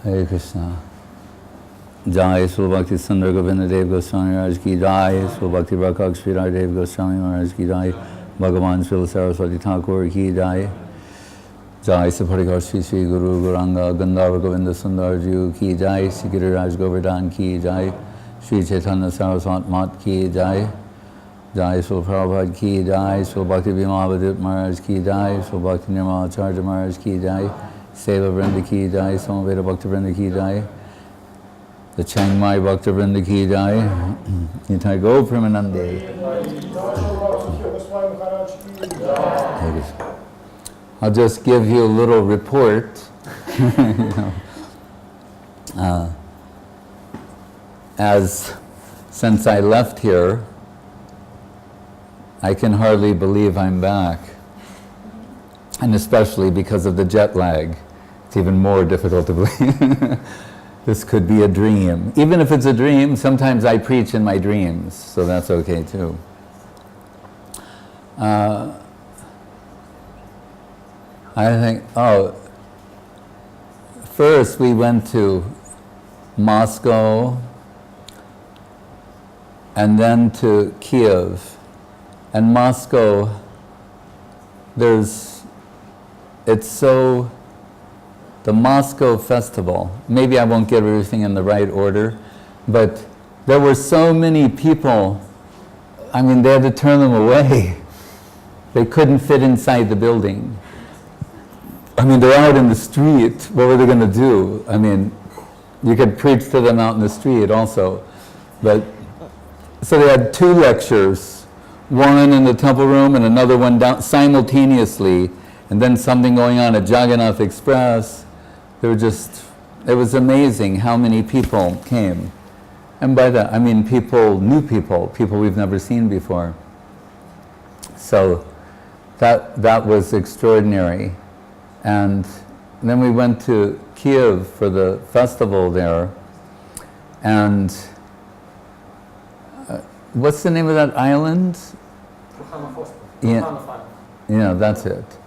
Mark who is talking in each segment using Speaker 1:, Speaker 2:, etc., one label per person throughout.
Speaker 1: Hare Krishna. Jai Srila Bhakti Sundar Govinda Dev Goswami Maharaj ki Jai, Srila Bhakti Rakshak Sridhar Dev Goswami Maharaj ki Jai, Bhagavan Srila Saraswati Thakur ki Jai, Jai Saparikar Shri Shri Guru Gauranga Gandharva Govinda Sundar Ji ki Jai, Shri Giriraj Govardhan ki Jai, Shri Chaitanya Saraswat Mat ki Jai, Jai Srila Prabhupada ki Jai, Srila Bhakti Vimalabhadip Maharaj ki Jai, Srila Bhakti Nirmala Acharya Maharaj ki Jai, Seva Vrinda ki Jai, Samaveda Bhakta Vrinda ki Jai, the Chiang Mai Bhakta Vrinda ki Jai, Nitai Go Premanande. I'll just give you a little report. Since I left here, I can hardly believe I'm back. And especially because of the jet lag. It's even more difficult to believe. This could be a dream. Even if it's a dream, sometimes I preach in my dreams, so that's okay too. I think, first we went to Moscow and then to Kiev. And Moscow, the Moscow festival, maybe I won't get everything in the right order, but there were so many people, I mean, they had to turn them away. They couldn't fit inside the building. I mean, they're out in the street. What were they going to do? I mean, you could preach to them out in the street also. But so they had two lectures, one in the temple room and another one down simultaneously, and then something going on at Jagannath Express. It was amazing how many people came. And by that, I mean new people we've never seen before. So that was extraordinary. And then we went to Kiev for the festival there. And what's the name of that island? Yeah, that's it.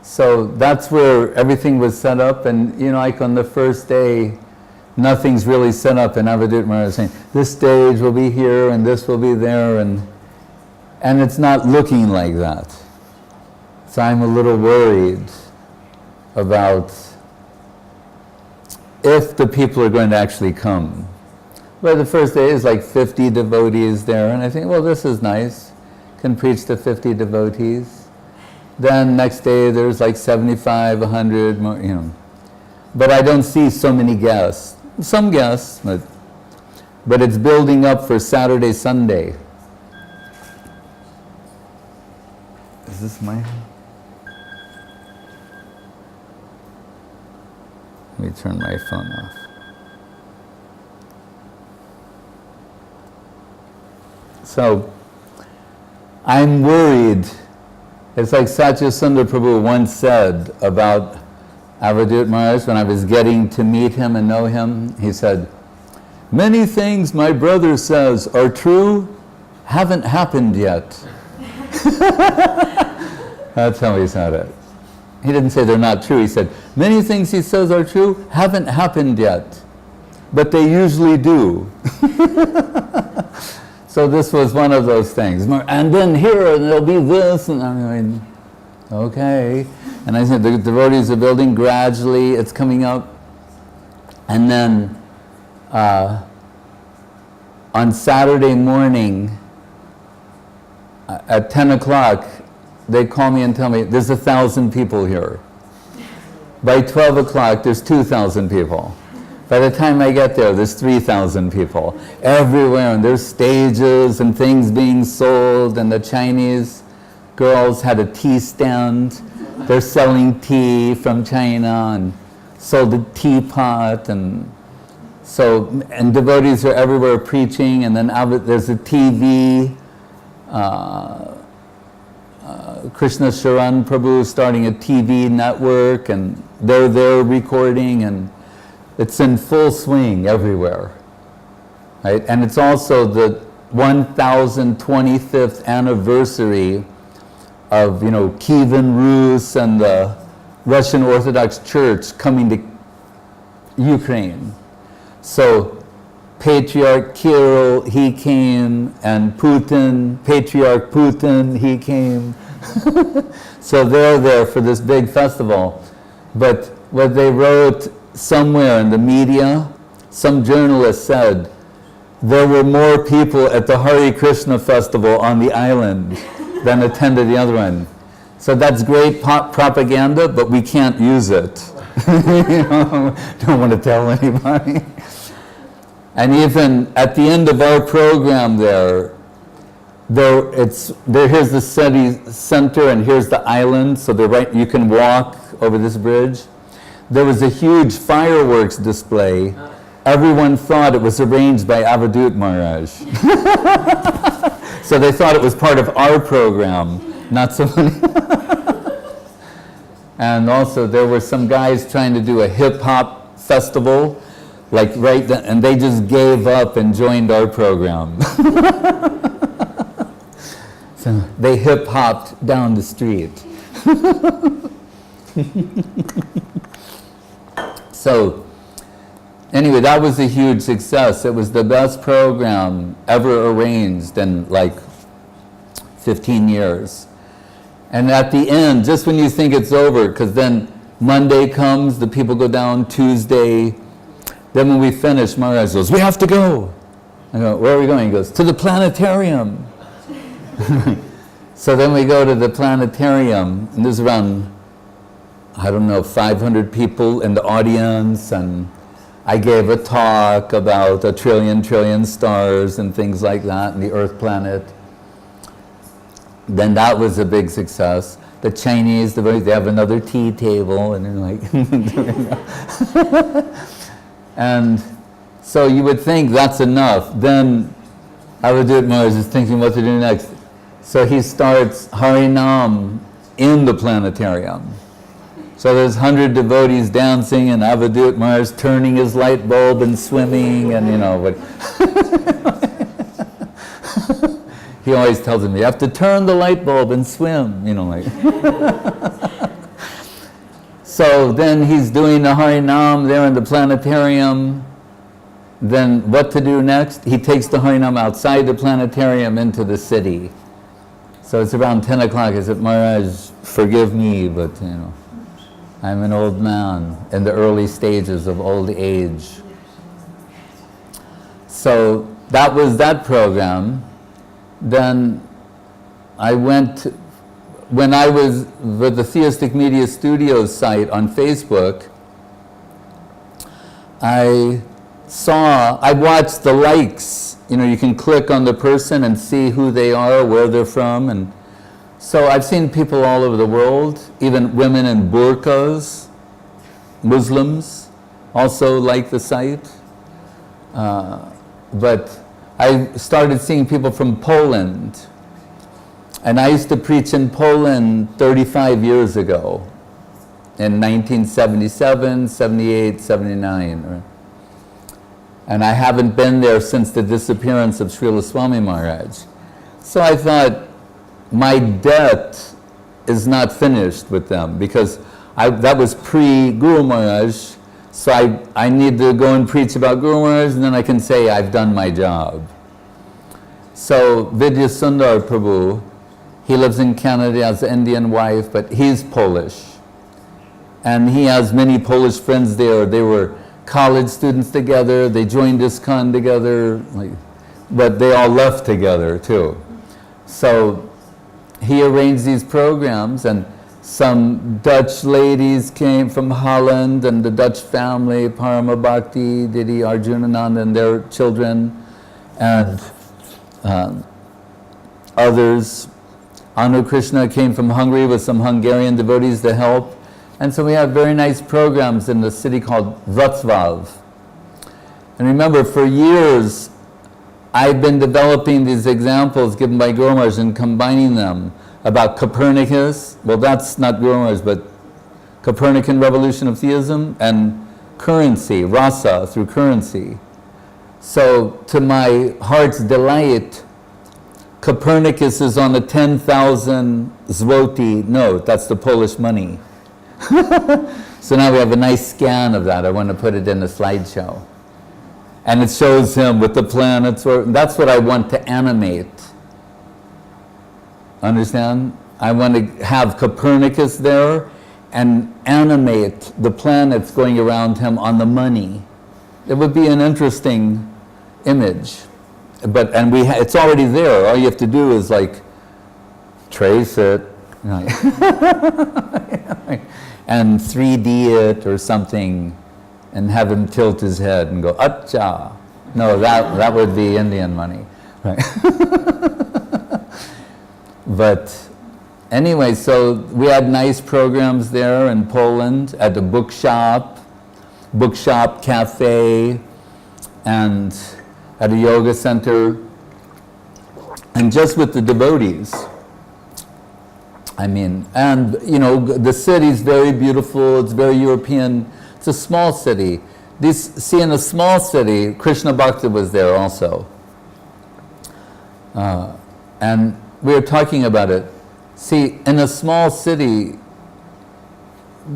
Speaker 1: So that's where everything was set up, and like on the first day, nothing's really set up, and Avadut Maharaj is saying, this stage will be here, and this will be there, and it's not looking like that. So I'm a little worried about if the people are going to actually come. But the first day is like 50 devotees there, and I think, well, this is nice, can preach to 50 devotees. Then next day there's like 75, 100 more, But I don't see so many guests. Some guests, but it's building up for Saturday, Sunday. Is this my... Let me turn my phone off. So, I'm worried. It's like Satya Sundar Prabhu once said about Avadut Maharaj when I was getting to meet him and know him. He said, many things my brother says are true, haven't happened yet. That's how he said it. He didn't say they're not true. He said, many things he says are true, haven't happened yet, but they usually do. So this was one of those things. And then here, there'll be this, and I mean, okay. And I said, the devotees are building gradually, it's coming up. And then on Saturday morning, at 10 o'clock, they call me and tell me, there's 1,000 people here. By 12 o'clock, there's 2,000 people. By the time I get there, there's 3,000 people everywhere, and there's stages and things being sold, and the Chinese girls had a tea stand. They're selling tea from China and sold a teapot, and devotees are everywhere preaching, and then there's a TV. Krishna Sharan Prabhu starting a TV network, and they're there recording, and it's in full swing everywhere, right? And it's also the 1025th anniversary of, Kievan Rus and the Russian Orthodox Church coming Ukraine. So Patriarch Kirill, he came, and Putin, Patriarch Putin, he came. So they're there for this big festival. But what they wrote somewhere in the media, some journalist said, there were more people at the Hare Krishna festival on the island than attended the other one. So that's great propaganda, but we can't use it. You know, don't want to tell anybody. And even at the end of our program here's the city center and here's the island, so you can walk over this bridge. There was a huge fireworks display. Everyone thought it was arranged by Avadut Maharaj. So they thought it was part of our program, not somebody. And also there were some guys trying to do a hip-hop festival, and they just gave up and joined our program. So they hip-hopped down the street. So anyway, that was a huge success. It was the best program ever arranged in 15 years. And at the end, just when you think it's over, because then Monday comes, the people go down, Tuesday. Then when we finish, Maharaj goes, we have to go. I go, where are we going? He goes, to the planetarium. So then we go to the planetarium, and there's around, 500 people in the audience, and I gave a talk about a trillion stars and things like that, and the Earth planet. Then that was a big success. The Chinese, they have another tea table, and they're and so you would think that's enough. Then Avadut Maharaj is thinking what to do next. So he starts Harinam in the planetarium. So there's 100 devotees dancing, and Avadut Maharaj turning his light bulb and swimming, and he always tells him, you have to turn the light bulb and swim, So then he's doing the Harinam there in the planetarium. Then what to do next? He takes the Harinam outside the planetarium into the city. So it's around 10 o'clock. I said, Maharaj, forgive me, but I'm an old man in the early stages of old age. So that was that program. Then I went, when I was with the Theistic Media Studios site on Facebook, I watched the likes. You can click on the person and see who they are, where they're from. And so I've seen people all over the world, even women in burqas, Muslims, also like the site. But I started seeing people from Poland. And I used to preach in Poland 35 years ago, in 1977, 78, 79. And I haven't been there since the disappearance of Srila Goswami Maharaj. So I thought, my debt is not finished with them, because that was pre-Guru Maharaj, so I need to go and preach about Guru Maharaj, and then I can say I've done my job. So Vidya Sundar Prabhu, he lives in Canada, has an Indian wife, but he's Polish. And he has many Polish friends there. They were college students together, they joined ISKCON together, but they all left together too. So he arranged these programs, and some Dutch ladies came from Holland, and the Dutch family, Parama Bhakti, Didi Arjunanand and their children, and others. Anu Krishna came from Hungary with some Hungarian devotees to help. And so we have very nice programs in the city called Wrocław. And remember, for years, I've been developing these examples given by Guru Maharaj and combining them about Copernicus. Well, that's not Guru Maharaj, but Copernican revolution of theism, and currency, rasa, through currency. So, to my heart's delight, Copernicus is on a 10,000 zloty note. That's the Polish money. So now we have a nice scan of that. I want to put it in a slideshow. And it shows him with the planets. That's what I want to animate. Understand? I want to have Copernicus there and animate the planets going around him on the money. It would be an interesting image. But it's already there. All you have to do is like trace it, and 3D it or something, and have him tilt his head and go, "Acha." No, that would be Indian money, right? But anyway, so we had nice programs there in Poland at the bookshop, cafe, and at a yoga center, and just with the devotees. I mean, and the city's very beautiful, it's very European, it's a small city. In a small city, Krishna Bhakta was there also. And we were talking about it. See, in a small city,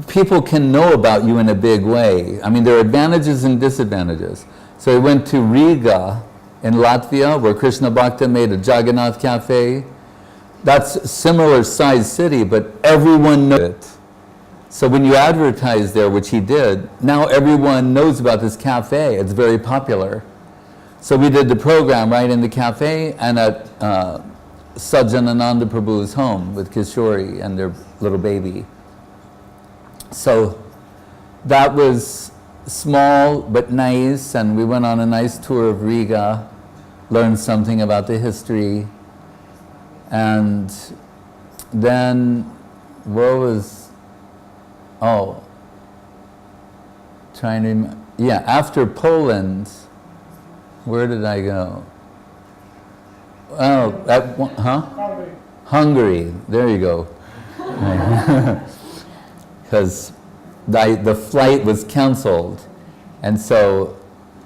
Speaker 1: people can know about you in a big way. I mean, there are advantages and disadvantages. So we went to Riga in Latvia, where Krishna Bhakta made a Jagannath cafe. That's a similar sized city, but everyone knows it. So when you advertise there, which he did, now everyone knows about this cafe. It's very popular. So we did the program right in the cafe and at Sajjanananda Prabhu's home with Kishori and their little baby. So that was small but nice, and we went on a nice tour of Riga, learned something about the history. And then, after Poland, where did I go? Hungary, there you go. Because the flight was canceled, and so,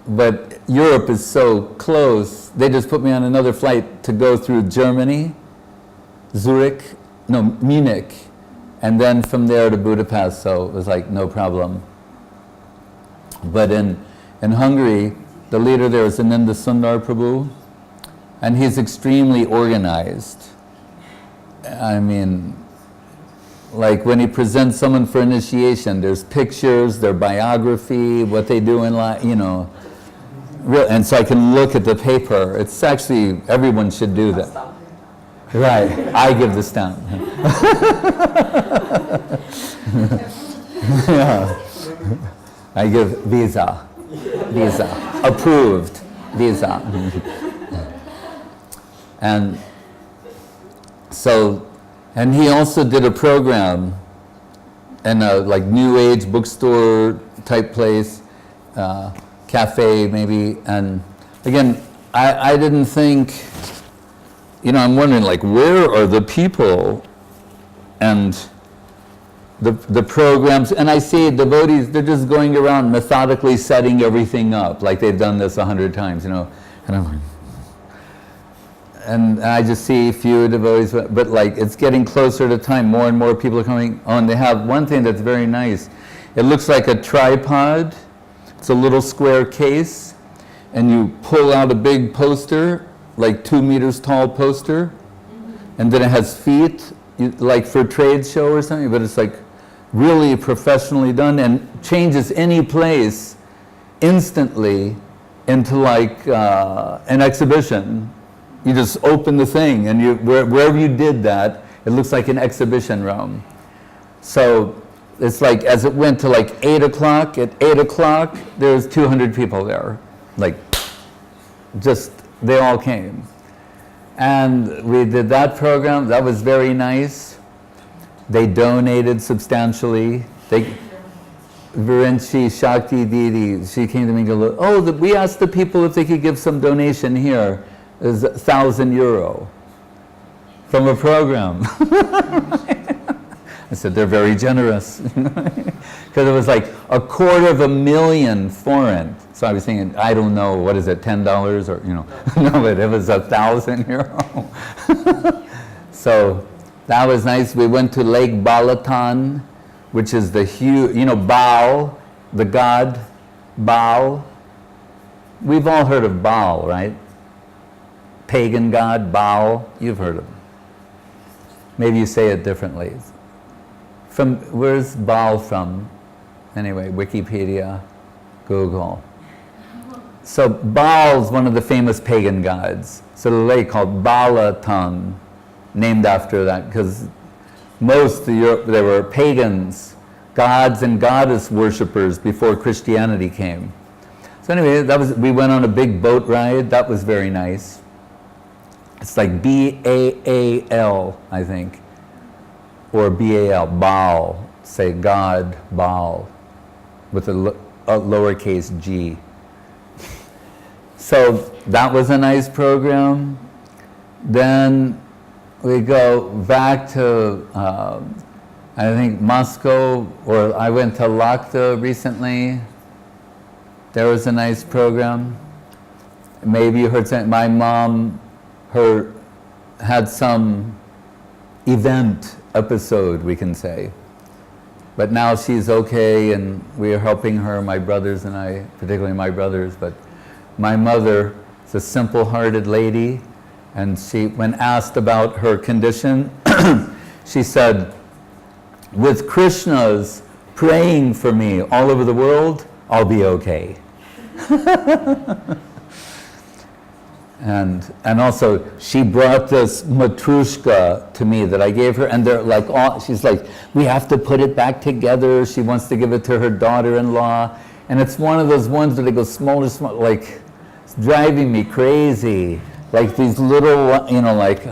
Speaker 1: but Europe is so close, they just put me on another flight to go through Germany, Munich, and then from there to Budapest, so it was like no problem. But in Hungary, the leader there is Ananda Sundar Prabhu, and he's extremely organized. I mean, like when he presents someone for initiation, there's pictures, their biography, what they do in life, and so I can look at the paper. It's actually, everyone should do that. Right, I give the stamp. Yeah. I give visa, approved visa. And so, and he also did a program in a like New Age bookstore type place, cafe maybe, and again, I didn't think, I'm wondering like, where are the people and the programs, and I see devotees, they're just going around methodically setting everything up, like they've done this 100 times, and I'm like, and I just see a few devotees, but like it's getting closer to time, more and more people are coming on. They have one thing that's very nice. It looks like a tripod. It's a little square case, and you pull out a big poster, like 2 meters tall poster, and then it has feet, like for a trade show or something, but it's like really professionally done and changes any place instantly into like an exhibition. You just open the thing, and wherever you did that, it looks like an exhibition room. So it's like, as it went to like 8 o'clock, at 8 o'clock, there's 200 people there. Like, just, they all came. And we did that program, that was very nice. They donated substantially. Virenchi Shakti Didi, she came to me and go, we asked the people if they could give some donation here. Is €1,000 from a program. I said, they're very generous. Because it was like $250,000 foreign. So I was thinking, I don't know, what is it, $10 or, no, but it was €1,000. So that was nice. We went to Lake Balaton, which is the huge, Baal, the god, Baal. We've all heard of Baal, right? Pagan god, Baal, you've heard of him. Maybe you say it differently. Where's Baal from? Anyway, Wikipedia, Google. So Baal's one of the famous pagan gods. So the lake called Balaton, named after that, because most of Europe, they were pagans, gods and goddess worshippers before Christianity came. So anyway, we went on a big boat ride. That was very nice. It's like B-A-A-L, I think, or B-A-L, Baal, say God, Baal, with a lowercase g. So that was a nice program. Then we go back to, I think, Moscow, or I went to Lakhta recently. There was a nice program. Maybe you heard something. My mom, had some event episode, we can say. But now she's okay, and we are helping her, my brothers and I, particularly my brothers. But my mother is a simple-hearted lady, and she, when asked about her condition, she said, with Krishna's praying for me all over the world, I'll be okay. And also, she brought this matrushka to me that I gave her, and they're like, she's like, we have to put it back together. She wants to give it to her daughter-in-law, and it's one of those ones where they go smaller, like, it's driving me crazy. Like these little, like,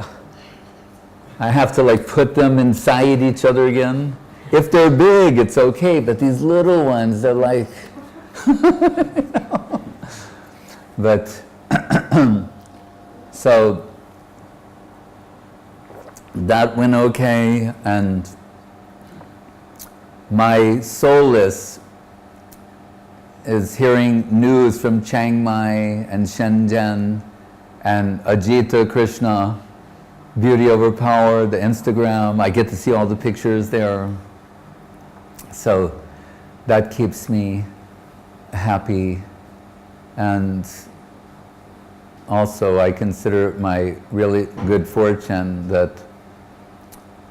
Speaker 1: I have to like put them inside each other again. If they're big, it's okay, but these little ones, they're like, But, so, that went okay, and my solace is hearing news from Chiang Mai and Shenzhen and Ajita Krishna, Beauty Over Power, the Instagram. I get to see all the pictures there. So that keeps me happy. And also I consider it my really good fortune that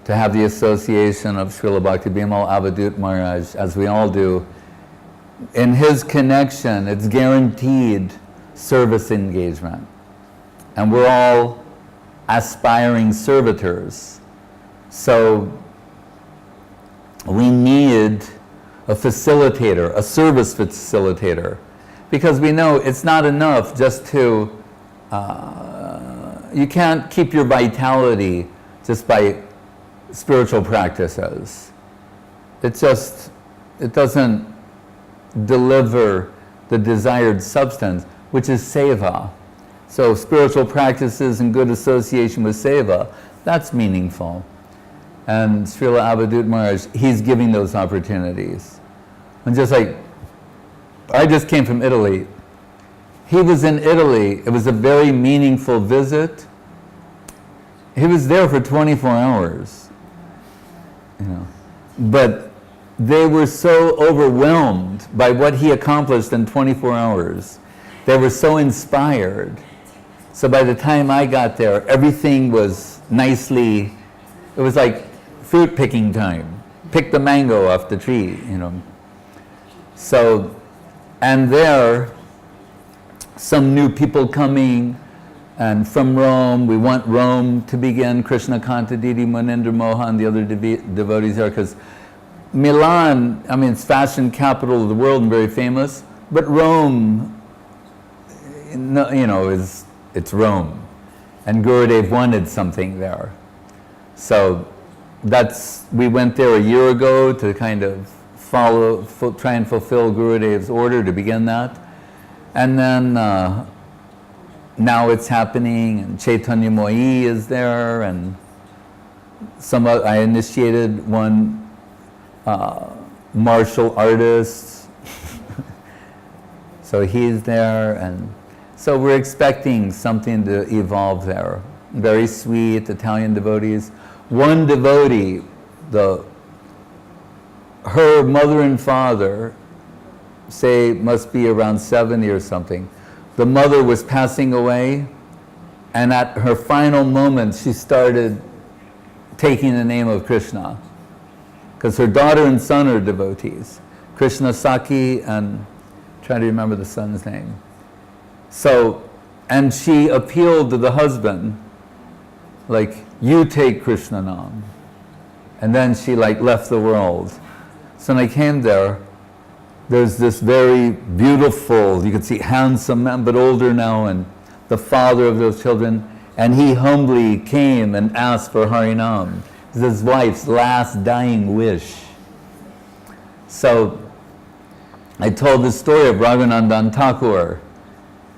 Speaker 1: to have the association of Srila Bhakti Bimal Avadut Maharaj, as we all do. In his connection, it's guaranteed service engagement. And we're all aspiring servitors. So we need a facilitator, a service facilitator, because we know it's not enough just to, you can't keep your vitality just by spiritual practices. It doesn't deliver the desired substance, which is seva. So spiritual practices and good association with seva, that's meaningful. And Srila Avadut Maharaj, he's giving those opportunities. And just like, I just came from Italy. He was in Italy. It was a very meaningful visit. He was there for 24 hours. But they were so overwhelmed by what he accomplished in 24 hours. They were so inspired. So by the time I got there, everything was nicely, it was like fruit picking time. Pick the mango off the tree, So, and there, some new people coming, and from Rome, we want Rome to begin, Krishna Kanta Didi, Munindra Moha, and the other devotees there, because Milan, it's fashion capital of the world and very famous, but Rome, it's Rome. And Gurudev wanted something there. So we went there a year ago to kind of try and fulfill Gurudev's order to begin that. And then now it's happening, and Chaitanya Mohi is there, and I initiated one martial artist, so he's there, and so we're expecting something to evolve there. Very sweet Italian devotees. One devotee, her mother and father, say, must be around 70 or something. The mother was passing away, and at her final moment, she started taking the name of Krishna. Because her daughter and son are devotees. Krishna Saki, and I'm trying to remember the son's name. So, and she appealed to the husband, like, you take Krishna Nam. And then she left the world. So when I came there, there's this very beautiful, you could see handsome man, but older now, and the father of those children, and he humbly came and asked for Harinam. It was his wife's last dying wish. So I told the story of Raghunandan Thakur,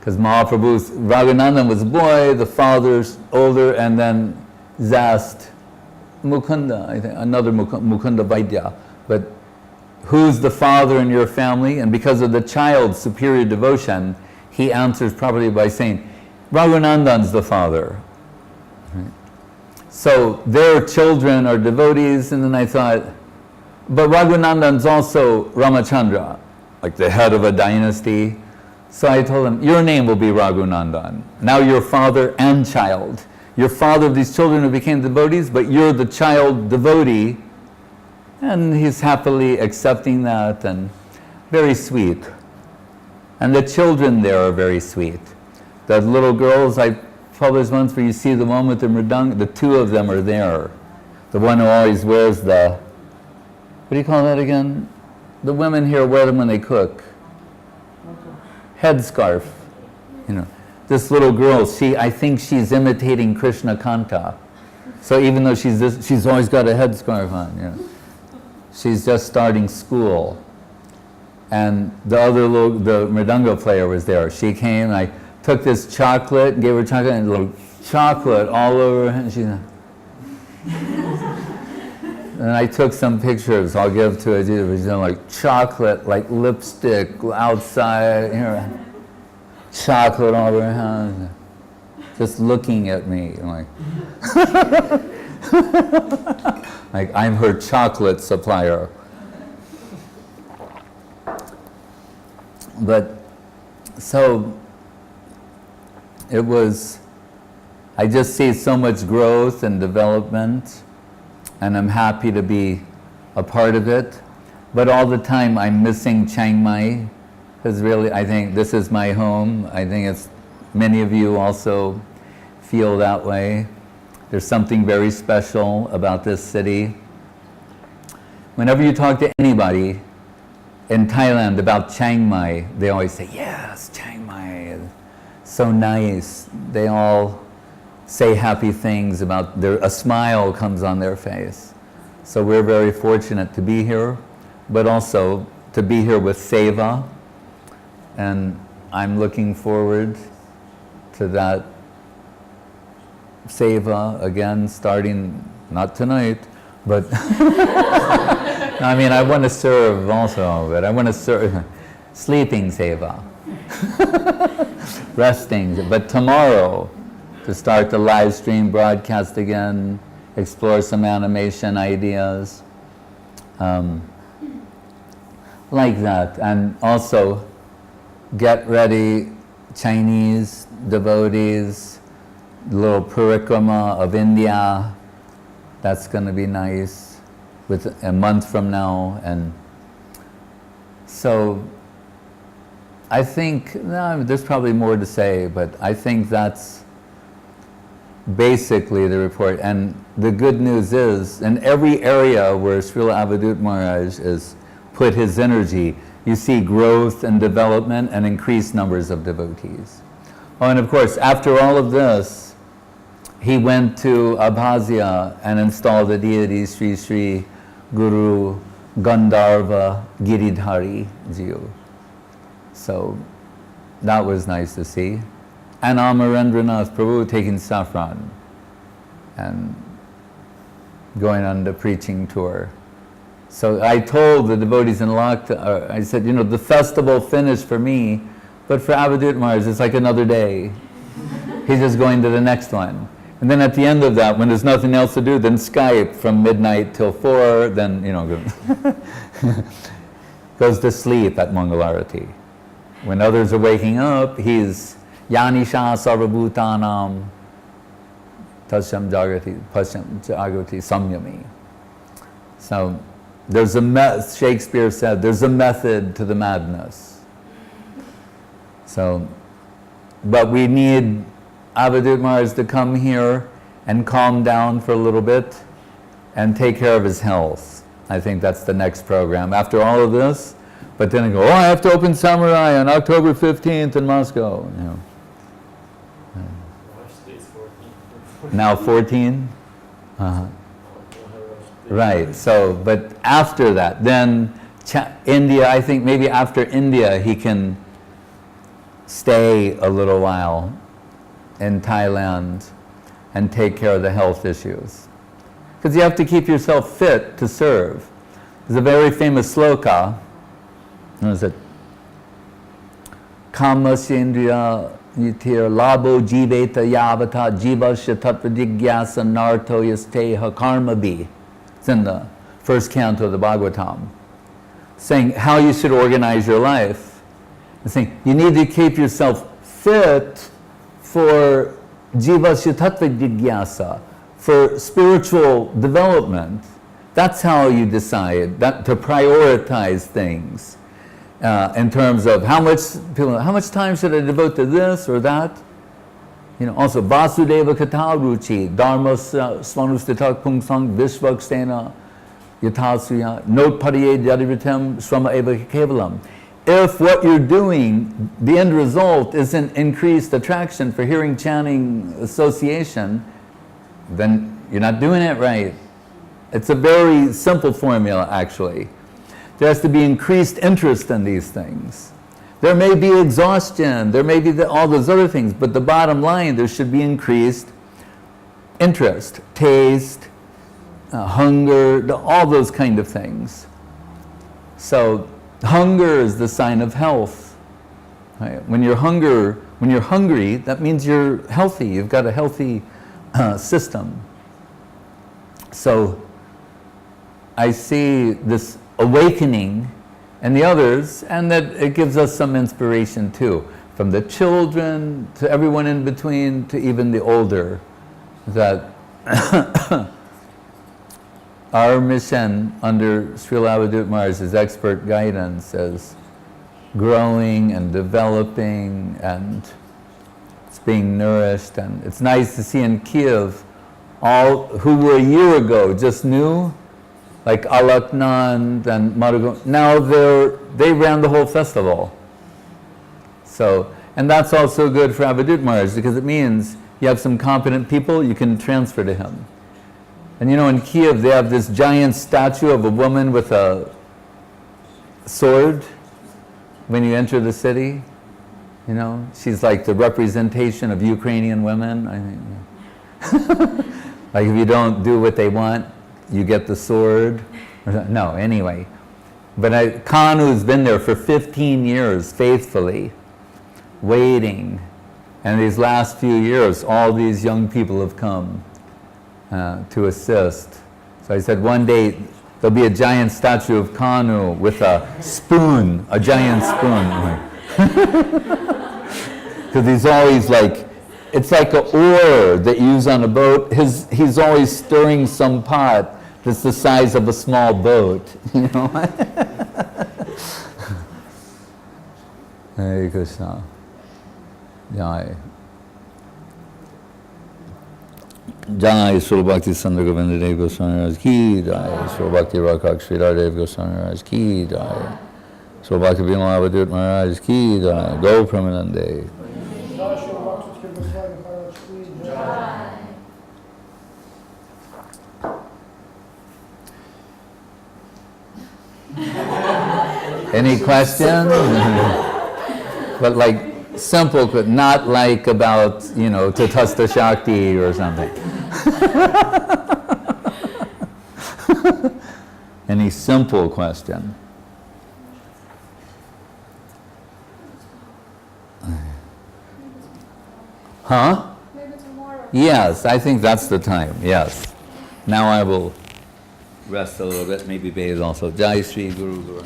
Speaker 1: because Mahaprabhu's, Raghunandan was a boy, the father's older, and then Zast, Mukunda, I think, another Mukunda Vaidya. But who's the father in your family? And because of the child's superior devotion, he answers probably by saying, Raghunandan's the father. Right? So their children are devotees, and then I thought, but Raghunandan's also Ramachandra, like the head of a dynasty. So I told him, your name will be Raghunandan. Now you're father and child. You're father of these children who became devotees, but you're the child devotee. And he's happily accepting that, and very sweet. And the children there are very sweet. The little girls I published once where you see the one with the mridang, the two of them are there. The one who always wears the, what do you call that again? The women here wear them when they cook. Headscarf. You know, this little girl, I think she's imitating Krishna Kanta. So even though she's always got a headscarf on, you know. She's just starting school. And the mridanga player was there. She came, I took this chocolate, gave her chocolate, and a little chocolate all over her, and she's and I took some pictures I'll give to Ajita, she's like chocolate, like lipstick outside, here, chocolate all over her hands, just looking at me, like, like I'm her chocolate supplier. But, so, it was, I just see so much growth and development, and I'm happy to be a part of it. But all the time I'm missing Chiang Mai, because really I think this is my home. I think it's, many of you also feel that way. There's something very special about this city. Whenever you talk to anybody in Thailand about Chiang Mai, they always say, yes, Chiang Mai, so nice. They all say happy things about a smile comes on their face. So we're very fortunate to be here, but also to be here with Seva. And I'm looking forward to that Seva again, starting, not tonight, but I mean, I want to serve also, but I want to serve sleeping Seva, resting, but tomorrow, to start the live stream broadcast again, explore some animation ideas, like that. And also get ready, Chinese devotees, little parikrama of India, that's going to be nice, with a month from now. And so I think, no, there's probably more to say, but I think that's basically the report. And the good news is, in every area where Srila Avadut Maharaj has put his energy, you see growth and development and increased numbers of devotees. Oh, and of course, after all of this, he went to Abhazia and installed the deity Sri Sri Guru Gandharva Giridhari Jiyu. So that was nice to see. And Amarendranath Prabhu taking saffron and going on the preaching tour. So I told the devotees in Lakta, I said, you know, the festival finished for me, but for Avadut Maharaj, it's like another day. He's just going to the next one. And then at the end of that, when there's nothing else to do, then Skype from midnight till 4, then, goes to sleep at Mangalarati. When others are waking up, he's Yanisha Sarvabhutanam Tasyam Jagati Samyami. So there's Shakespeare said, there's a method to the madness. So, but we need Avadut Maharaj to come here and calm down for a little bit and take care of his health. I think that's the next program. After all of this, but then I go, I have to open Samurai on October 15th in Moscow. Now 14? Uh-huh. Right, so, but after that, then India, I think maybe after India he can stay a little while in Thailand and take care of the health issues. Because you have to keep yourself fit to serve. There's a very famous sloka. What is it? Kamasindriya yitir labo jiveta yavata jivasya tattva jigyasa narto yasteha karmabi. It's in the first canto of the Bhagavatam. Saying how you should organize your life. It's saying you need to keep yourself fit for jivasya tattva jigyasa, for spiritual development. That's how you decide to prioritize things in terms of how much time should I devote to this or that. Also Vasudeva Kata Ruchi, Dharma Svanustitak Pungsang Vishvaksena Yatasuya, Not Pariye Jadivritam Swama Eva Kevalam. If what you're doing, the end result isn't increased attraction for hearing, chanting, association, then you're not doing it right. It's a very simple formula, actually. There has to be increased interest in these things. There may be exhaustion, there may be all those other things, but the bottom line, there should be increased interest, taste, hunger, all those kind of things. So hunger is the sign of health. Right? When you're hungry, that means you're healthy. You've got a healthy system. So I see this awakening in the others, and that it gives us some inspiration too, from the children to everyone in between to even the older, that our mission under Srila Avadut Maharaj's expert guidance is growing and developing, and it's being nourished. And it's nice to see in Kiev all who were a year ago just new, like Alaknand and Madhugo, now they ran the whole festival. So, and that's also good for Avadut Maharaj, because it means you have some competent people you can transfer to him. And in Kiev they have this giant statue of a woman with a sword when you enter the city. She's like the representation of Ukrainian women, I think. Like if you don't do what they want, you get the sword. No, anyway. But Kanu's been there for 15 years faithfully, waiting. And these last few years, all these young people have come to assist. So I said one day there'll be a giant statue of Kanu with a spoon, a giant spoon. Because he's always like, it's like an oar that you use on a boat. He's always stirring some pot that's the size of a small boat, Hare Krishna. Jai. Jai Srila Bhakti Sandra Govinda Dev Goswami Maharaj ki Jai. Srila Bhakti Rakak Sridhar Dev Goswami Maharaj ki Jai. Srila Bhakti Bhima Avadut Maharaj ki Jai. Go Pramanande. Any questions? But like simple, not like about, Tatastha Shakti or something. Any simple question? Huh?
Speaker 2: Maybe tomorrow.
Speaker 1: Yes, I think that's the time, yes. Now I will rest a little bit, maybe bathe also. Jai Sri Guru Guru.